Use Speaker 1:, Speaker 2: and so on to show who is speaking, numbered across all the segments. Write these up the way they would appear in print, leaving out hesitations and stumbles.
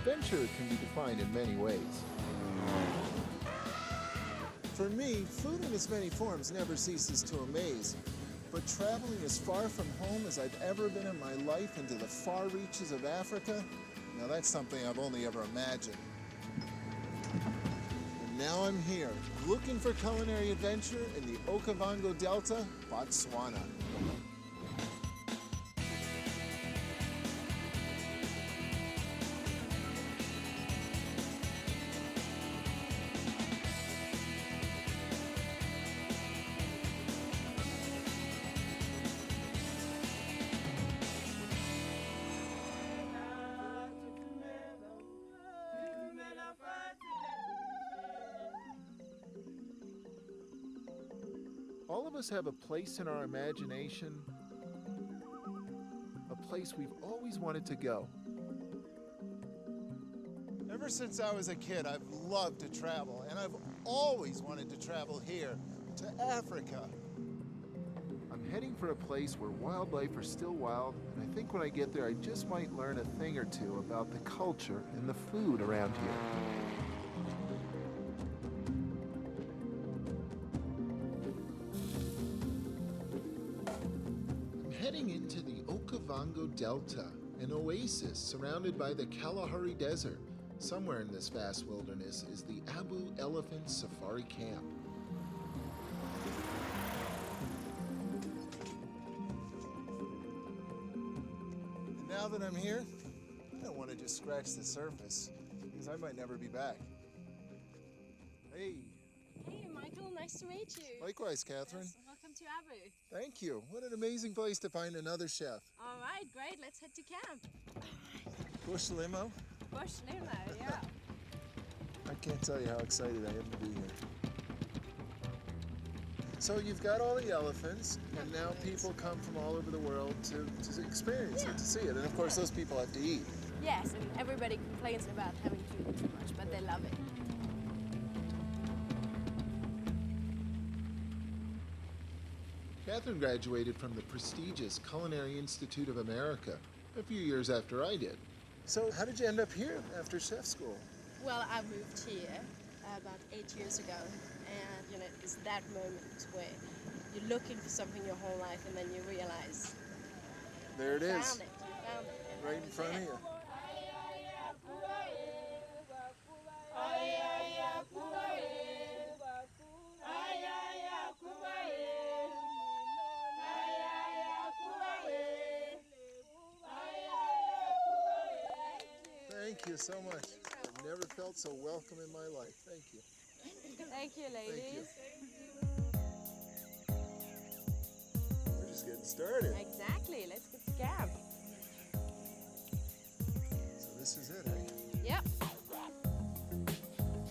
Speaker 1: adventure can be defined in many ways. For me, food in its many forms never ceases to amaze. But traveling as far from home as I've ever been in my life into the far reaches of Africa, now that's something I've only ever imagined. And now I'm here, looking for culinary adventure in the Okavango Delta, Botswana. All of us have a place in our imagination, a place we've always wanted to go. Ever since I was a kid, I've loved to travel, and I've always wanted to travel here, to Africa. I'm heading for a place where wildlife are still wild, and I think when I get there, I just might learn a thing or two about the culture and the food around here. Heading into the Okavango Delta, an oasis surrounded by the Kalahari Desert. Somewhere in this vast wilderness is the Abu Elephant Safari Camp. And now that I'm here, I don't want to just scratch the surface, because I might never be back. Hey.
Speaker 2: Hey, Michael, nice to meet you.
Speaker 1: Likewise, Catherine.
Speaker 2: Yes, welcome to Abu.
Speaker 1: Thank you. What an amazing place to find another chef.
Speaker 2: All right, great. Let's head to camp.
Speaker 1: Bush limo.
Speaker 2: Bush limo, yeah.
Speaker 1: I can't tell you how excited I am to be here. So you've got all the elephants, and now people come from all over the world to experience it, to see it. And of course, those people have to eat.
Speaker 2: Yes, and everybody complains about having to eat too much, but they love it.
Speaker 1: Catherine graduated from the prestigious Culinary Institute of America a few years after I did. So how did you end up here after chef school?
Speaker 2: Well, I moved here about 8 years ago, and you know, it's that moment where you're looking for something your whole life, and then you realize
Speaker 1: there it is.
Speaker 2: You found it,
Speaker 1: Right in front of you. Thank you so much. I've never felt so welcome in my life. Thank you.
Speaker 2: Thank you, ladies.
Speaker 1: Thank you. We're just getting started.
Speaker 2: Exactly. Let's get to camp.
Speaker 1: So this is it, eh?
Speaker 2: Yep.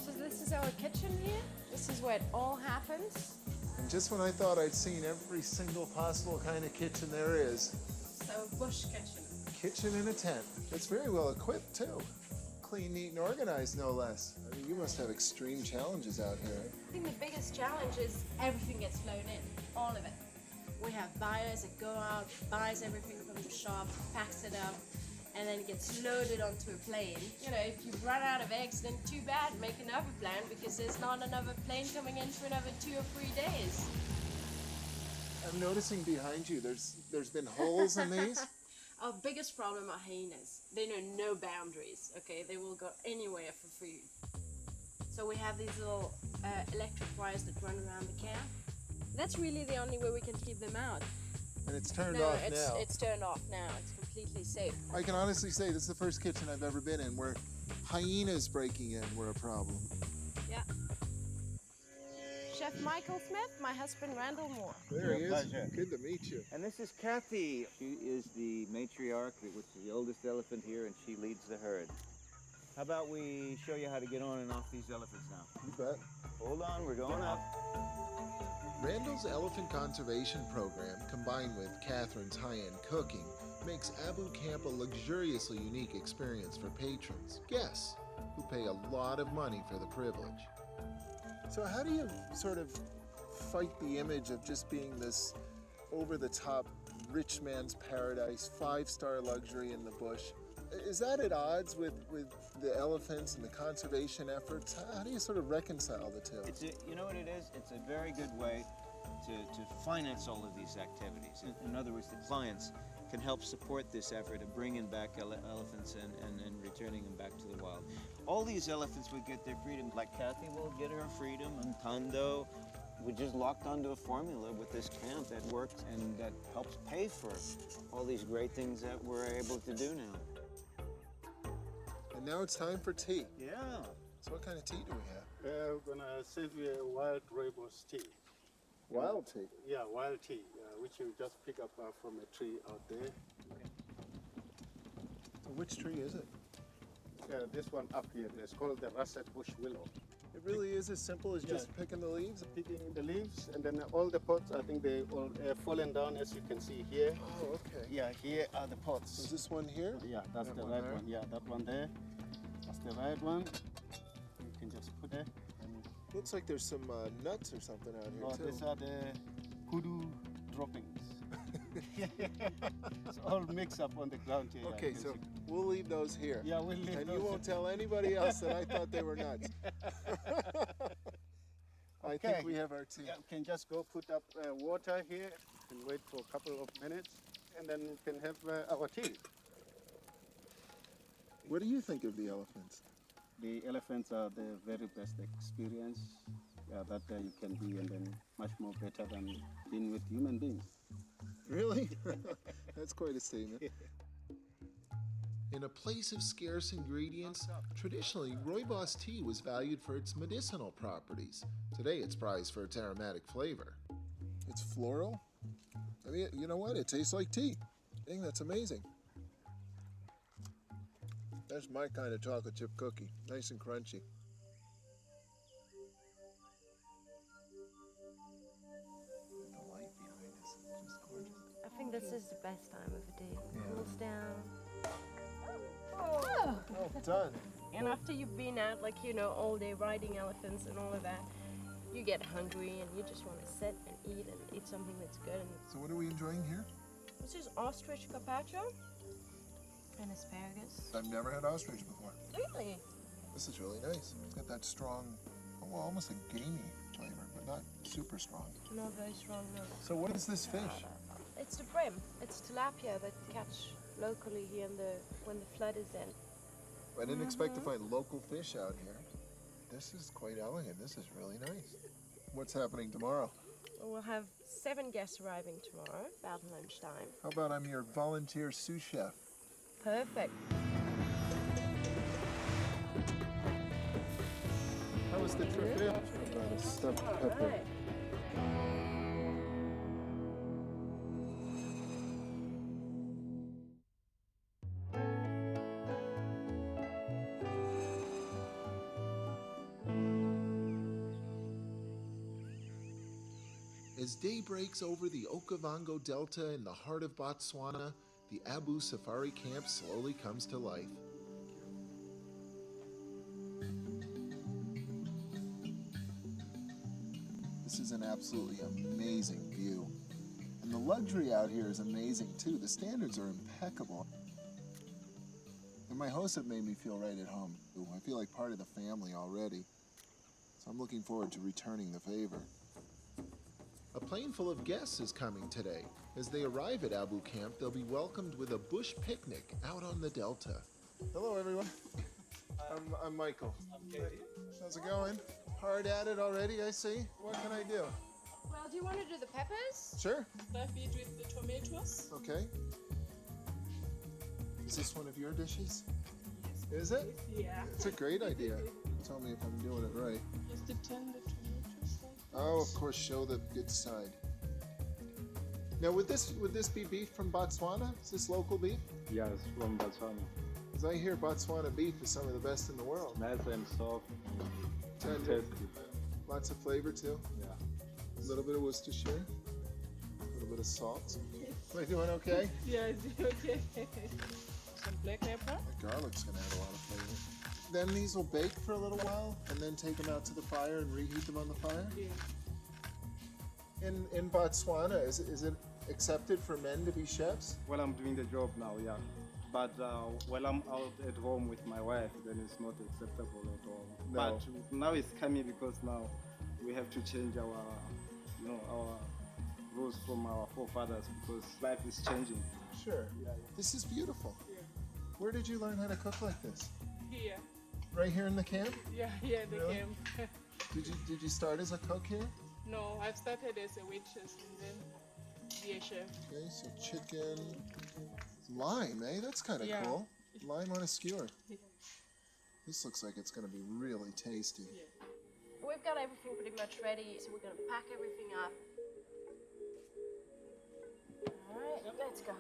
Speaker 2: So this is our kitchen here. This is where it all happens.
Speaker 1: And just when I thought I'd seen every single possible kind of kitchen there is.
Speaker 2: So bush kitchen.
Speaker 1: Kitchen in a tent. It's very well equipped too. Clean, neat, and organized, no less. I mean, you must have extreme challenges out here.
Speaker 2: I think the biggest challenge is everything gets flown in, all of it. We have buyers that go out, buys everything from the shop, packs it up, and then it gets loaded onto a plane. You know, if you run out of eggs, then too bad, make another plan, because there's not another plane coming in for another 2 or 3 days.
Speaker 1: I'm noticing behind you, there's been holes in these.
Speaker 2: Our biggest problem are hyenas. They know no boundaries, okay? They will go anywhere for food. So we have these little electric wires that run around the camp. That's really the only way we can keep them out.
Speaker 1: And it's turned off now.
Speaker 2: It's turned off now. It's completely safe.
Speaker 1: I can honestly say this is the first kitchen I've ever been in where hyenas breaking in were a problem.
Speaker 2: Yeah. Chef Michael Smith, my husband Randall Moore.
Speaker 1: There he is.
Speaker 3: Pleasure.
Speaker 1: Good to meet you.
Speaker 3: And this is Kathy. She is the matriarch, which is the oldest elephant here, and she leads the herd. How about we show you how to get on and off these elephants now?
Speaker 1: You bet.
Speaker 3: Hold on, we're going up.
Speaker 1: Randall's elephant conservation program, combined with Catherine's high-end cooking, makes Abu Camp a luxuriously unique experience for patrons, guests, who pay a lot of money for the privilege. So how do you sort of fight the image of just being this over-the-top rich man's paradise, 5-star luxury in the bush, is that at odds with the elephants and the conservation efforts? How do you sort of reconcile the two?
Speaker 3: You know what it is? It's a very good way to finance all of these activities. In other words, the clients can help support this effort of bringing back elephants and returning them back to the wild. All these elephants would get their freedom, like Kathy will get her freedom, and Tando. We just locked onto a formula with this camp that works and that helps pay for all these great things that we're able to do now.
Speaker 1: And now it's time for tea.
Speaker 3: Yeah.
Speaker 1: So what kind of tea do we have?
Speaker 4: We're gonna serve you a wild rooibos tea.
Speaker 1: Wild tea.
Speaker 4: Yeah, wild tea, which you just pick up from a tree out there.
Speaker 1: So which tree is it?
Speaker 4: This one up here, it's called the russet bush willow.
Speaker 1: It really is as simple as just picking the leaves?
Speaker 4: Picking the leaves, and then all the pods, I think they all fallen down, as you can see here.
Speaker 1: Oh, okay.
Speaker 4: Yeah, here are the pods.
Speaker 1: Is this one here?
Speaker 4: Yeah, that's
Speaker 1: That
Speaker 4: the
Speaker 1: one
Speaker 4: right
Speaker 1: there?
Speaker 4: one. Yeah, that one there. That's the right one. You can just put it. And
Speaker 1: Looks like there's some nuts or something out here too.
Speaker 4: these are the hoodoo droppings. It's all mixed up on the ground here.
Speaker 1: Okay,
Speaker 4: you can
Speaker 1: so
Speaker 4: see.
Speaker 1: we'll leave those here.
Speaker 4: Yeah, we'll leave
Speaker 1: And
Speaker 4: those.
Speaker 1: you won't tell anybody else that I thought they were nuts. I
Speaker 4: Okay.
Speaker 1: think we have our tea.
Speaker 4: Yeah, you can just go put up water here and wait for a couple of minutes, and then you can have our tea.
Speaker 1: What do you think of the elephants?
Speaker 4: The elephants are the very best experience that you can be, and then much more better than being with human beings.
Speaker 1: Really? That's quite a statement. In a place of scarce ingredients, traditionally rooibos tea was valued for its medicinal properties. Today it's prized for its aromatic flavor. It's floral? I mean, you know what? It tastes like tea. I think that's amazing. That's my kind of chocolate chip cookie. Nice and crunchy. The light behind us is just gorgeous.
Speaker 2: I think this is the best time of the day.
Speaker 1: Yeah.
Speaker 2: Cools down.
Speaker 1: Oh, done.
Speaker 2: And after you've been out, like, all day riding elephants and all of that, you get hungry and you just want to sit and eat something that's good. And
Speaker 1: So what are we enjoying here?
Speaker 2: this is ostrich carpaccio and asparagus.
Speaker 1: I've never had ostrich before.
Speaker 2: Really?
Speaker 1: This is really nice. It's got that strong, well, almost a gamey flavor, but not super strong.
Speaker 2: Not very strong, no.
Speaker 1: So what is this fish?
Speaker 2: It's the brim. It's tilapia that catch locally here when the flood is in.
Speaker 1: I didn't expect to find local fish out here. This is quite elegant. This is really nice. What's happening tomorrow?
Speaker 2: We'll have 7 guests arriving tomorrow, about lunchtime.
Speaker 1: How about I'm your volunteer sous chef?
Speaker 2: Perfect.
Speaker 1: How was the trip? About a stuffed pepper.
Speaker 2: Right.
Speaker 1: As day breaks over the Okavango Delta in the heart of Botswana, the Abu Safari Camp slowly comes to life. This is an absolutely amazing view. And the luxury out here is amazing too. The standards are impeccable. And my hosts have made me feel right at home. I feel like part of the family already. So I'm looking forward to returning the favor. A plane full of guests is coming today. As they arrive at Abu Camp, they'll be welcomed with a bush picnic out on the Delta. Hello, everyone. I'm Michael. How's it going? Hard at it already, I see. What can I do?
Speaker 2: Well, do you want to do the peppers?
Speaker 1: Sure.
Speaker 5: Start with the tomatoes.
Speaker 1: Okay. Is this one of your dishes? Is it?
Speaker 5: Yeah.
Speaker 1: It's a great idea. Tell me if I'm doing it right.
Speaker 5: Just the tender tomatoes.
Speaker 1: Oh, of course, show the good side. Now, would this be beef from Botswana? Is this local beef?
Speaker 6: Yes, from Botswana.
Speaker 1: Because I hear Botswana beef is some of the best in the world.
Speaker 6: Nice and soft and
Speaker 1: Tender.
Speaker 6: tasty.
Speaker 1: Lots of flavor too.
Speaker 6: Yeah.
Speaker 1: A little bit of Worcestershire. A little bit of salt. Am I doing okay?
Speaker 5: Yeah, is it okay? Some black pepper.
Speaker 1: The garlic's gonna add a lot of flavor. Then these will bake for a little while, and then take them out to the fire and reheat them on the fire.
Speaker 5: Yeah.
Speaker 1: In Botswana, is it accepted for men to be chefs?
Speaker 6: Well, I'm doing the job now, yeah.
Speaker 4: But while I'm out at home with my wife, then it's not acceptable at all.
Speaker 1: No.
Speaker 4: But now it's coming because now we have to change our, our rules from our forefathers because life is changing.
Speaker 1: Sure. This is beautiful. Where did you learn how to cook like this?
Speaker 5: Here.
Speaker 1: Right here in the camp?
Speaker 5: Yeah, here they
Speaker 1: Really?
Speaker 5: came.
Speaker 1: Did you start as a cook here?
Speaker 5: No, I've started as a waitress and then be a chef.
Speaker 1: Okay, so chicken, lime, eh? That's kind of
Speaker 5: Yeah.
Speaker 1: cool. Lime on a skewer. This looks like it's going to be really tasty.
Speaker 2: We've got everything pretty much ready, so we're going to pack everything up. All right, let's go.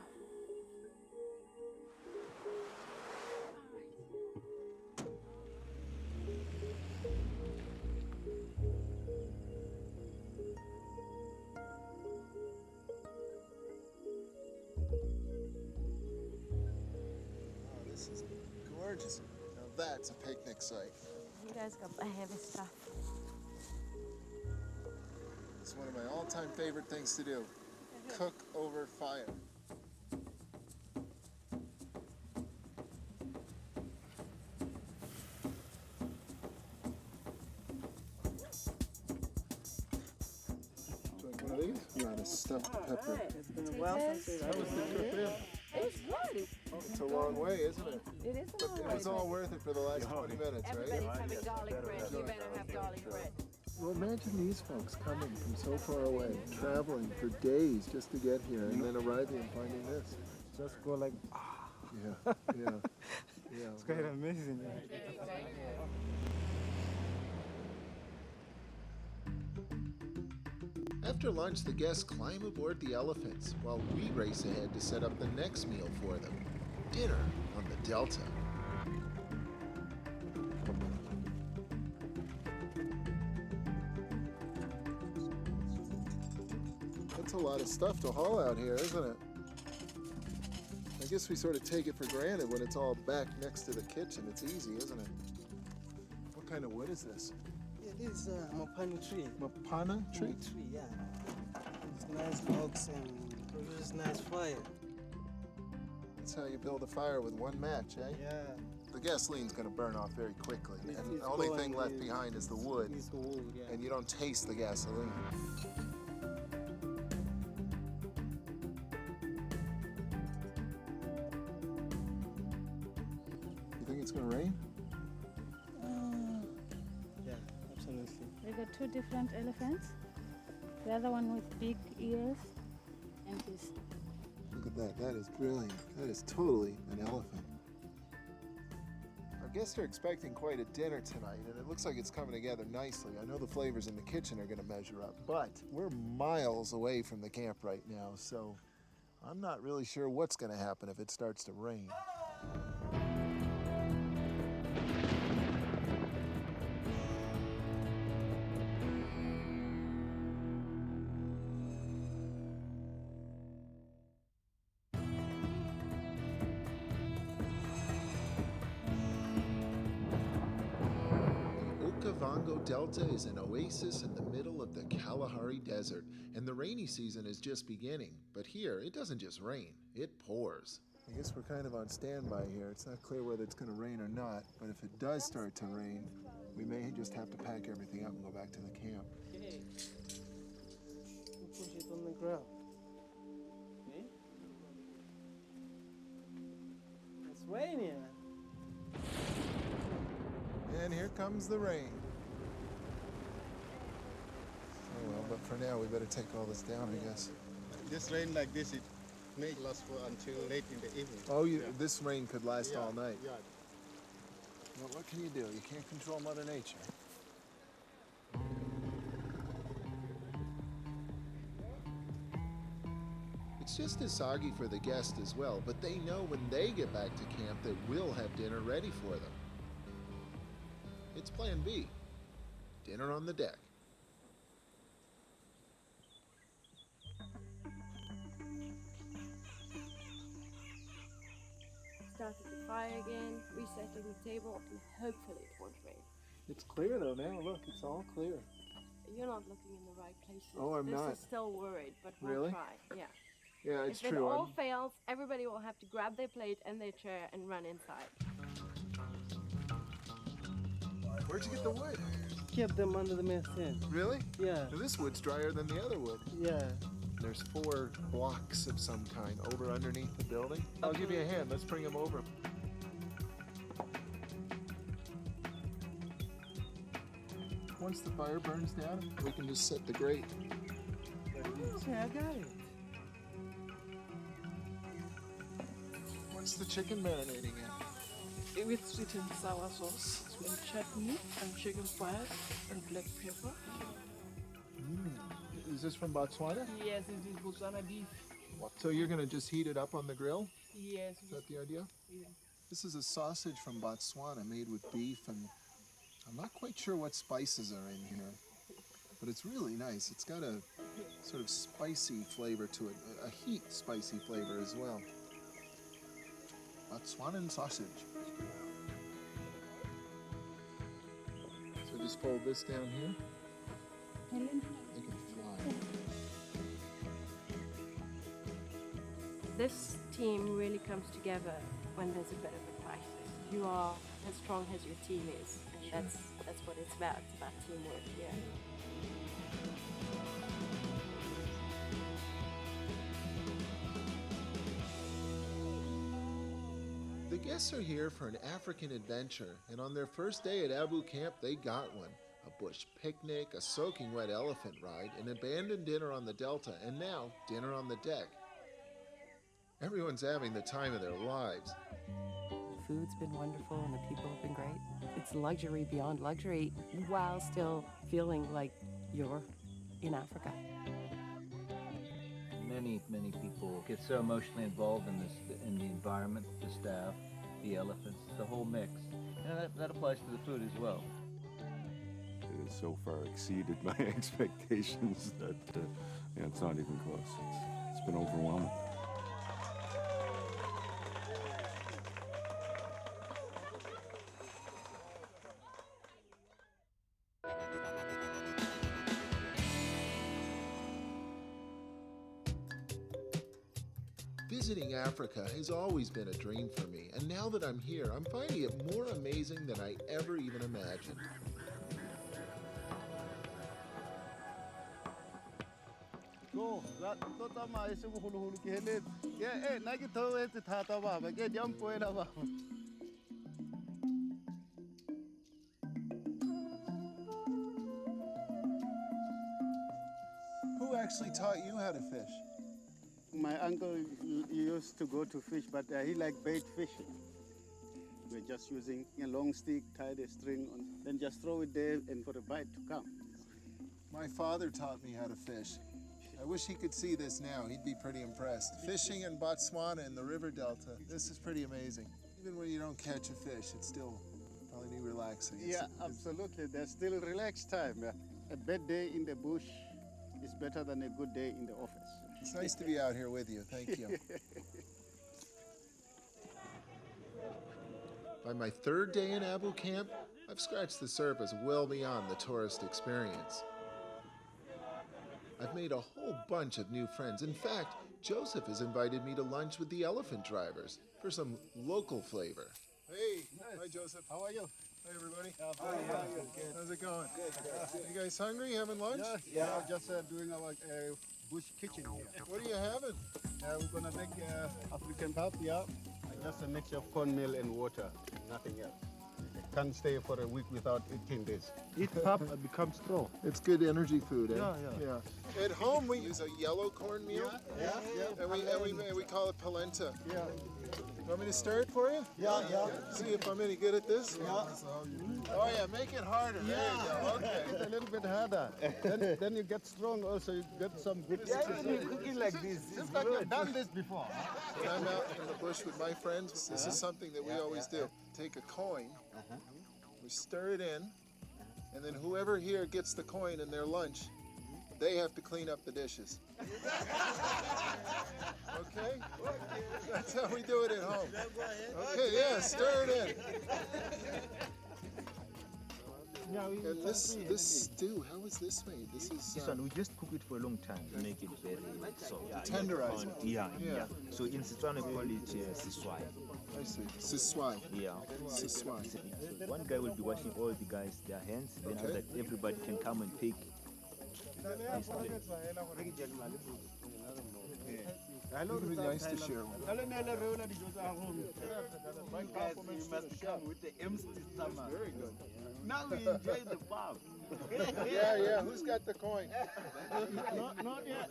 Speaker 1: Oh, this is gorgeous. Now that's a picnic site.
Speaker 2: You guys got the heavy stuff.
Speaker 1: It's one of my all-time favorite things to do. Cook over fire. Like one of these? You got a stuffed pepper.
Speaker 2: It's been a while since
Speaker 1: That was the trip in.
Speaker 2: It's good.
Speaker 1: It's a long way, isn't it?
Speaker 2: It is a long
Speaker 1: It
Speaker 2: way.
Speaker 1: was all worth it for the last 20 minutes,
Speaker 2: Everybody's
Speaker 1: right?
Speaker 2: having garlic bread. You better have garlic bread.
Speaker 1: Well, imagine these folks coming from so far away, traveling for days just to get here, and then arriving and finding this.
Speaker 4: Just go like,
Speaker 1: Yeah, yeah, yeah.
Speaker 4: it's quite amazing.
Speaker 1: After lunch, the guests climb aboard the elephants while we race ahead to set up the next meal for them. Dinner on the Delta. That's a lot of stuff to haul out here, isn't it? I guess we sort of take it for granted when it's all back next to the kitchen. It's easy, isn't it? What kind of wood is this?
Speaker 7: It is a mopani tree.
Speaker 1: Mapana tree?
Speaker 7: Tree, yeah. It's nice logs and produces nice fire.
Speaker 1: That's how you build a fire with one match, eh?
Speaker 7: Yeah.
Speaker 1: The gasoline's gonna burn off very quickly,
Speaker 7: It's-
Speaker 1: and
Speaker 7: it's
Speaker 1: the only
Speaker 7: going
Speaker 1: thing left
Speaker 7: with-
Speaker 1: behind is the wood,
Speaker 7: It's the wood, yeah.
Speaker 1: and you don't taste the gasoline. You think it's gonna rain?
Speaker 7: Yeah, absolutely.
Speaker 8: We got two different elephants. The other one with big ears and this.
Speaker 1: Look at that. That is brilliant. That is totally an elephant. Our guests are expecting quite a dinner tonight, and it looks like it's coming together nicely. I know the flavors in the kitchen are going to measure up, but we're miles away from the camp right now, so I'm not really sure what's going to happen if it starts to rain. The Okavango Delta is an oasis in the middle of the Kalahari Desert, and the rainy season is just beginning. But here, it doesn't just rain, it pours. I guess we're kind of on standby here. It's not clear whether it's going to rain or not, but if it does start to rain, we may just have to pack everything up and go back to the camp.
Speaker 7: Okay. You push it on the ground. Okay? It's raining.
Speaker 1: And here comes the rain. Oh well, but for now, we better take all this down, I guess.
Speaker 9: This rain like this, it may last for until late in the evening.
Speaker 1: Oh, this rain could last all night.
Speaker 9: Yeah.
Speaker 1: Well, what can you do? You can't control Mother Nature. It's just as soggy for the guests as well, but they know when they get back to camp that we'll have dinner ready for them. It's Plan B. Dinner on the deck.
Speaker 2: Started the fire again, resetting the table, and hopefully it won't rain.
Speaker 1: It's clear though now. Look, it's all clear.
Speaker 2: You're not looking in the right places.
Speaker 1: Oh, I'm
Speaker 2: this
Speaker 1: not.
Speaker 2: is still worried, but we'll
Speaker 1: Really?
Speaker 2: try. Yeah.
Speaker 1: Yeah, it's
Speaker 2: If it
Speaker 1: true.
Speaker 2: all fails, everybody will have to grab their plate and their chair and run inside.
Speaker 1: Where'd you get the wood?
Speaker 7: Keep them under the mess tent.
Speaker 1: Really?
Speaker 7: Yeah.
Speaker 1: Now, this wood's drier than the other wood.
Speaker 7: Yeah.
Speaker 1: There's 4 blocks of some kind over underneath the building. I'll give you a hand. Let's bring them over. Once the fire burns down, we can just set the grate.
Speaker 7: Okay, I got it.
Speaker 1: What's the chicken marinating in?
Speaker 5: With sweet and sour sauce, with chutney and chicken fried and black pepper.
Speaker 1: Is this from Botswana?
Speaker 5: Yes, it is Botswana beef.
Speaker 1: So you're going to just heat it up on the grill?
Speaker 5: Yes.
Speaker 1: Is that the idea?
Speaker 5: Yeah.
Speaker 1: This is a sausage from Botswana made with beef, and I'm not quite sure what spices are in here, but it's really nice. It's got a sort of spicy flavor to it, a heat spicy flavor as well. Botswanan sausage. So just fold this down here.
Speaker 8: Helen?
Speaker 1: They can fly.
Speaker 2: This team really comes together when there's a bit of a crisis. You are as strong as your team is, and that's what it's about. It's about teamwork, yeah.
Speaker 1: The guests are here for an African adventure, and on their first day at Abu Camp, they got one. A bush picnic, a soaking wet elephant ride, an abandoned dinner on the Delta, and now dinner on the deck. Everyone's having the time of their lives.
Speaker 10: The food's been wonderful and the people have been great. It's luxury beyond luxury while still feeling like you're in Africa.
Speaker 11: Many people get so emotionally involved in the environment, the staff, the elephants, the whole mix. And that applies to the food as well.
Speaker 12: It has so far exceeded my expectations that it's not even close. It's been overwhelming.
Speaker 1: Visiting Africa has always been a dream for me, and now that I'm here, I'm finding it more amazing than I ever even imagined. Who actually taught you how to fish?
Speaker 4: My uncle used to go to fish, but he liked bait fishing. We're just using a long stick, tie the string on, then just throw it there and for the bite to come.
Speaker 1: My father taught me how to fish. I wish he could see this now. He'd be pretty impressed. Fishing in Botswana in the river delta, this is pretty amazing. Even when you don't catch a fish, it's still probably relaxing.
Speaker 4: Absolutely. There's still relaxed time. A bad day in the bush is better than a good day in the office.
Speaker 1: It's nice to be out here with you. Thank you. By my third day in Abu Camp, I've scratched the surface well beyond the tourist experience. I've made a whole bunch of new friends. In fact, Joseph has invited me to lunch with the elephant drivers for some local flavor. Hey, hi Joseph. How are you? Hi everybody. How's it going? Good. You guys hungry? Having lunch?
Speaker 4: Yeah. Just doing our bush kitchen here.
Speaker 1: What are you having?
Speaker 4: We're gonna make African pap, just a mixture of cornmeal and water, nothing else. Can't stay for a week without eating this. Eat pap and become strong.
Speaker 1: It's good energy food, eh?
Speaker 4: Yeah.
Speaker 1: At home we use a yellow cornmeal.
Speaker 4: Yeah.
Speaker 1: And we call it polenta.
Speaker 4: Yeah.
Speaker 1: Want me to stir it for you?
Speaker 4: Yeah.
Speaker 1: See if I'm any good at this?
Speaker 4: Yeah.
Speaker 1: Oh yeah, make it harder. There you go. Okay.
Speaker 4: A little bit harder. then you get strong also, you get some good cooking like this. Seems like you've done this before.
Speaker 1: When I'm out in the bush with my friends, this is something that we always do. Take a coin, we stir it in, and then whoever here gets the coin in their lunch, they have to clean up the dishes. Okay? That's how we do it at home. Okay, yeah, stir it in. And this stew, how is this made? This is
Speaker 13: This one we just cook it for a long time to make it very soft.
Speaker 1: tenderize it.
Speaker 13: Yeah. So in Setswana we call it siswai.
Speaker 1: I see. Siswai.
Speaker 13: Yeah.
Speaker 1: Siswai.
Speaker 13: So one guy will be washing all the guys their hands, then
Speaker 1: Okay.
Speaker 13: that everybody can come and pick this plate.
Speaker 1: It would be nice to share one.
Speaker 9: With the empty stomach. Very good. Now we enjoy the farm.
Speaker 1: Yeah. Who's got the coin?
Speaker 9: Not yet.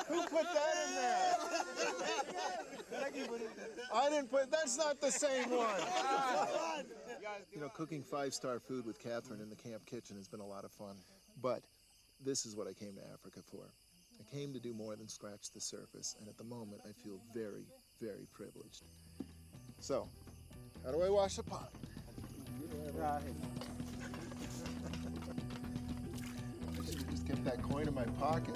Speaker 1: Who put that in there? I didn't put. That's not the same one. You know, cooking five-star food with Catherine in the camp kitchen has been a lot of fun. But this is what I came to Africa for. I came to do more than scratch the surface, and at the moment I feel very, very privileged. So, how do I wash the pot? I should have just kept that coin in my pocket.